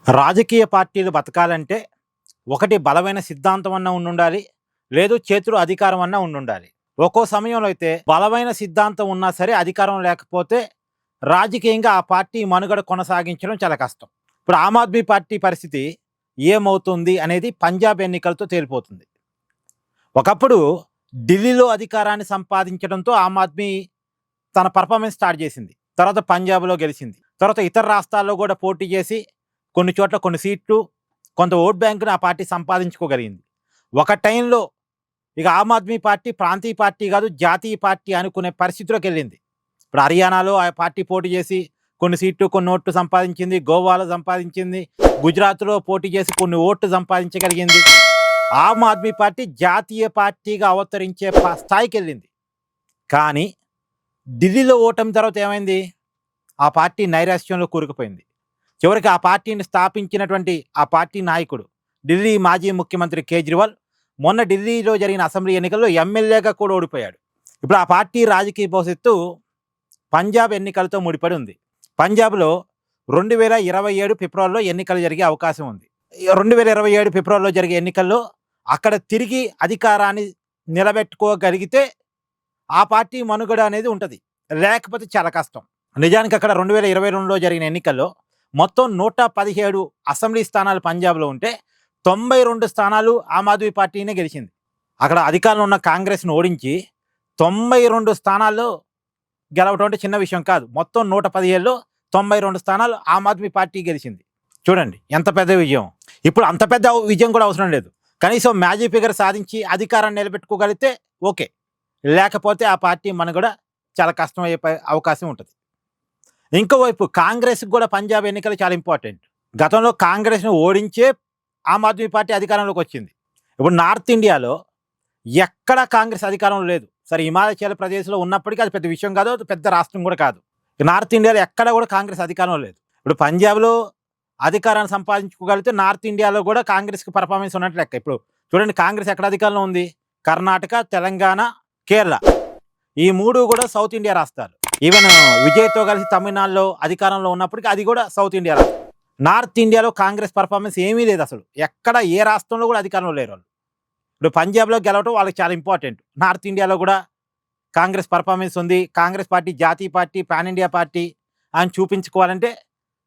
రాజకీయ పార్టీలు బతకాలంటే ఒకటి బలమైన సిద్ధాంతం అన్నా ఉండుండాలి. లేదు చేతిలో అధికారం అన్నా ఉండుండాలి. ఒక్కో సమయంలో అయితే బలమైన సిద్ధాంతం ఉన్నా సరే అధికారం లేకపోతే రాజకీయంగా ఆ పార్టీ మనుగడ కొనసాగించడం చాలా కష్టం. ఇప్పుడు ఆమ్ ఆద్మీ పార్టీ పరిస్థితి ఏమవుతుంది అనేది పంజాబ్ ఎన్నికలతో తేలిపోతుంది. ఒకప్పుడు ఢిల్లీలో అధికారాన్ని సంపాదించడంతో ఆమ్ ఆద్మీ తన పర్ఫార్మెన్స్ స్టార్ట్ చేసింది. తర్వాత పంజాబ్‌లో గెలిచింది. తర్వాత ఇతర రాష్ట్రాల్లో కూడా పోటీ చేసి కొన్ని చోట్ల కొన్ని సీట్లు, కొంత ఓట్ బ్యాంక్‌ని ఆ పార్టీ సంపాదించుకోగలిగింది. ఒక టైంలో ఇక ఆమ్ ఆద్మీ పార్టీ ప్రాంతీయ పార్టీ కాదు, జాతీయ పార్టీ అనుకునే పరిస్థితిలోకెళ్ళింది. ఇప్పుడు హర్యానాలో ఆ పార్టీ పోటీ చేసి కొన్ని సీట్లు, కొన్ని ఓట్లు సంపాదించింది. గోవాలో సంపాదించింది. గుజరాత్‌లో పోటీ చేసి కొన్ని ఓట్లు సంపాదించగలిగింది. ఆమ్ ఆద్మీ పార్టీ జాతీయ పార్టీగా అవతరించే స్థాయికెళ్ళింది. కానీ ఢిల్లీలో ఓటమి తర్వాత ఏమైంది? ఆ పార్టీ నైరాశ్యంలో కూరుకుపోయింది. చివరికి ఆ పార్టీని స్థాపించినటువంటి ఆ పార్టీ నాయకుడు ఢిల్లీ మాజీ ముఖ్యమంత్రి కేజ్రీవాల్ మొన్న ఢిల్లీలో జరిగిన అసెంబ్లీ ఎన్నికల్లో ఎమ్మెల్యేగా కూడా ఓడిపోయాడు. ఇప్పుడు ఆ పార్టీ రాజకీయ భవిష్యత్తు పంజాబ్ ఎన్నికలతో ముడిపడి ఉంది. పంజాబ్లో 2027 ఫిబ్రవరిలో ఎన్నికలు జరిగే అవకాశం ఉంది. 2027 ఫిబ్రవరిలో జరిగే ఎన్నికల్లో అక్కడ తిరిగి అధికారాన్ని నిలబెట్టుకోగలిగితే ఆ పార్టీ మనుగడ అనేది ఉంటుంది. లేకపోతే చాలా కష్టం. నిజానికి అక్కడ 2022లో జరిగిన ఎన్నికల్లో మొత్తం 117 అసెంబ్లీ స్థానాలు పంజాబ్లో ఉంటే 92 స్థానాలు ఆమ్ ఆద్మీ పార్టీనే గెలిచింది. అక్కడ అధికారంలో ఉన్న కాంగ్రెస్ను ఓడించి 92 స్థానాల్లో గెలవటం అంటే చిన్న విషయం కాదు. మొత్తం 117లో 92 స్థానాలు ఆమ్ ఆద్మీ పార్టీ గెలిచింది. చూడండి ఎంత పెద్ద విజయం. ఇప్పుడు అంత పెద్ద విజయం కూడా అవసరం లేదు. కనీసం మ్యాజిక్ ఫిగర్ సాధించి అధికారాన్ని నిలబెట్టుకోగలిగితే ఓకే. లేకపోతే ఆ పార్టీ మనుగడ చాలా కష్టమయ్యే అవకాశం ఉంటుంది. ఇంకోవైపు కాంగ్రెస్కి కూడా పంజాబ్ ఎన్నికలు చాలా ఇంపార్టెంట్. గతంలో కాంగ్రెస్ను ఓడించే ఆమ్ ఆద్మీ పార్టీ అధికారంలోకి వచ్చింది. ఇప్పుడు నార్త్ ఇండియాలో ఎక్కడ కాంగ్రెస్ అధికారంలో లేదు. సరే హిమాచల్ ప్రదేశ్లో ఉన్నప్పటికీ అది పెద్ద విషయం కాదు, అది పెద్ద రాష్ట్రం కూడా కాదు. నార్త్ ఇండియాలో ఎక్కడ కూడా కాంగ్రెస్ అధికారంలో లేదు. ఇప్పుడు పంజాబ్లో అధికారాన్ని సంపాదించుకోగలిగితే నార్త్ ఇండియాలో కూడా కాంగ్రెస్కి పర్ఫార్మెన్స్ ఉన్నట్టు లెక్క. ఇప్పుడు చూడండి కాంగ్రెస్ ఎక్కడ అధికారంలో ఉంది? కర్ణాటక, తెలంగాణ, కేరళ. ఈ మూడు కూడా సౌత్ ఇండియా రాష్ట్రాలు. ఈవెన్ విజయ్తో కలిసి తమిళనాడులో అధికారంలో ఉన్నప్పటికీ అది కూడా సౌత్ ఇండియా రాష్ట్రం. నార్త్ ఇండియాలో కాంగ్రెస్ పర్ఫార్మెన్స్ ఏమీ లేదు అసలు. ఎక్కడ ఏ రాష్ట్రంలో కూడా అధికారంలో లేరు వాళ్ళు. ఇప్పుడు పంజాబ్లో గెలవటం వాళ్ళకి చాలా ఇంపార్టెంట్. నార్త్ ఇండియాలో కూడా కాంగ్రెస్ పర్ఫార్మెన్స్ ఉంది. కాంగ్రెస్ పార్టీ జాతీయ పార్టీ, పాన్ ఇండియా పార్టీ అని చూపించుకోవాలంటే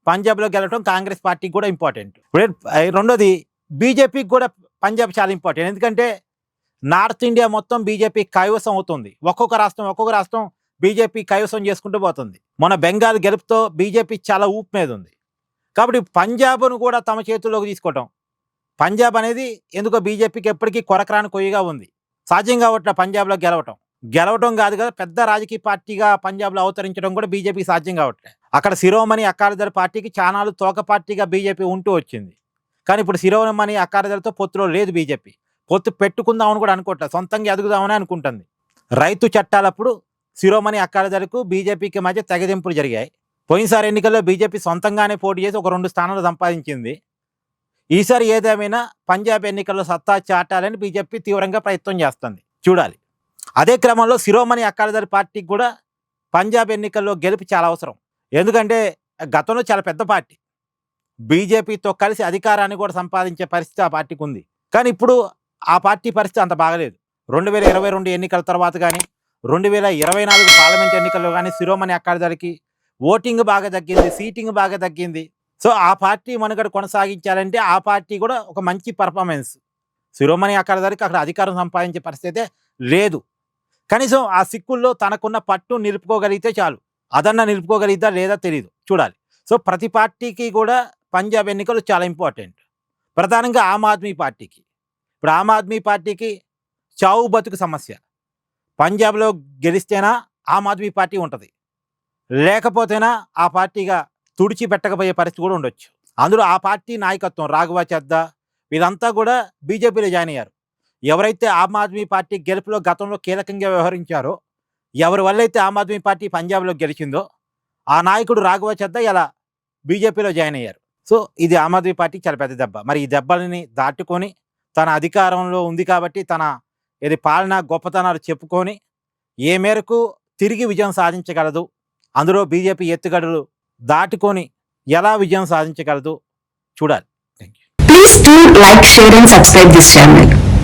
పంజాబ్లో గెలవటం కాంగ్రెస్ పార్టీకి కూడా ఇంపార్టెంట్. రెండోది బీజేపీకి కూడా పంజాబ్ చాలా ఇంపార్టెంట్. ఎందుకంటే నార్త్ ఇండియా మొత్తం బీజేపీ కైవసం అవుతుంది. ఒక్కొక్క రాష్ట్రం బీజేపీ కైవసం చేసుకుంటూ పోతుంది. మన బెంగాల్ గెలుపుతో బీజేపీ చాలా ఊపు మీద ఉంది. కాబట్టి పంజాబ్ను కూడా తమ చేతుల్లోకి తీసుకోవటం, పంజాబ్ అనేది ఎందుకో బీజేపీకి ఎప్పటికీ కొరకరాని కొయ్యగా ఉంది. సాధ్యం కావట్లే పంజాబ్లో గెలవటం కాదు కదా, పెద్ద రాజకీయ పార్టీగా పంజాబ్లో అవతరించడం కూడా బీజేపీ సాధ్యం కావట్లే. అక్కడ శిరోమణి అకాలీదళ పార్టీకి చానాలు తోక పార్టీగా బీజేపీ ఉంటూ వచ్చింది. కానీ ఇప్పుడు శిరోమణి అకాలీదళతో పొత్తులో లేదు బీజేపీ. పొత్తు పెట్టుకుందామని కూడా అనుకోవట్లేదు, సొంతంగా ఎదుగుదామని అనుకుంటుంది. రైతు చట్టాలప్పుడు శిరోమణి అకాలీదళకు బీజేపీకి మధ్య తెగదెంపులు జరిగాయి. పోయినసారి ఎన్నికల్లో బీజేపీ సొంతంగానే పోటీ చేసి ఒక 2 స్థానాలు సంపాదించింది. ఈసారి ఏదేమైనా పంజాబ్ ఎన్నికల్లో సత్తా చాటాలని బీజేపీ తీవ్రంగా ప్రయత్నం చేస్తుంది. చూడాలి. అదే క్రమంలో శిరోమణి అకాలీదళ పార్టీకి కూడా పంజాబ్ ఎన్నికల్లో గెలుపు చాలా అవసరం. ఎందుకంటే గతంలో చాలా పెద్ద పార్టీ, బీజేపీతో కలిసి అధికారాన్ని కూడా సంపాదించే పరిస్థితి ఆ పార్టీకి ఉంది. కానీ ఇప్పుడు ఆ పార్టీ పరిస్థితి అంత బాగలేదు. 2022 ఎన్నికల తర్వాత కానీ 2024 పార్లమెంట్ ఎన్నికల్లో కానీ శిరోమణి అకాలీదళకి ఓటింగ్ బాగా తగ్గింది, సీటింగ్ బాగా తగ్గింది. సో ఆ పార్టీ మనుగడ కొనసాగించాలంటే ఆ పార్టీ కూడా ఒక మంచి పర్ఫార్మెన్స్. శిరోమణి అకాలీదళకి అక్కడ అధికారం సంపాదించే పరిస్థితి లేదు. కనీసం ఆ సిక్కుల్లో తనకున్న పట్టు నిలుపుకోగలిగితే చాలు. అదన్నా నిలుపుకోగలిగితే లేదా తెలియదు, చూడాలి. సో ప్రతి పార్టీకి కూడా పంజాబ్ ఎన్నికలు చాలా ఇంపార్టెంట్. ప్రధానంగా ఆమ్ ఆద్మీ పార్టీకి. ఇప్పుడు ఆమ్ ఆద్మీ పార్టీకి చావు బతుకు సమస్య. పంజాబ్లో గెలిస్తేనా ఆమ్ ఆద్మీ పార్టీ ఉంటుంది, లేకపోతేనా ఆ పార్టీగా తుడిచిపెట్టకపోయే పరిస్థితి కూడా ఉండొచ్చు. అందులో ఆ పార్టీ నాయకత్వం రాఘవ చద్దా వీరంతా కూడా బీజేపీలో జాయిన్ అయ్యారు. ఎవరైతే ఆమ్ ఆద్మీ పార్టీ గెలుపులో గతంలో కీలకంగా వ్యవహరించారో, ఎవరి వల్ల అయితే ఆమ్ ఆద్మీ పార్టీ పంజాబ్లో గెలిచిందో ఆ నాయకుడు రాఘవ చద్దా ఇలా బీజేపీలో జాయిన్ అయ్యారు. సో ఇది ఆమ్ ఆద్మీ పార్టీకి చాలా పెద్ద దెబ్బ. మరి ఈ దెబ్బలని దాటుకొని తన అధికారంలో ఉంది కాబట్టి తన పాలన గొప్పతనాలు చెప్పుకొని ఏ మేరకు తిరిగి విజయం సాధించగలదు, అందులో బీజేపీ ఎత్తుగడలు దాటుకొని ఎలా విజయం సాధించగలదు చూడాలి. Thank you. Please do like, share and subscribe this channel.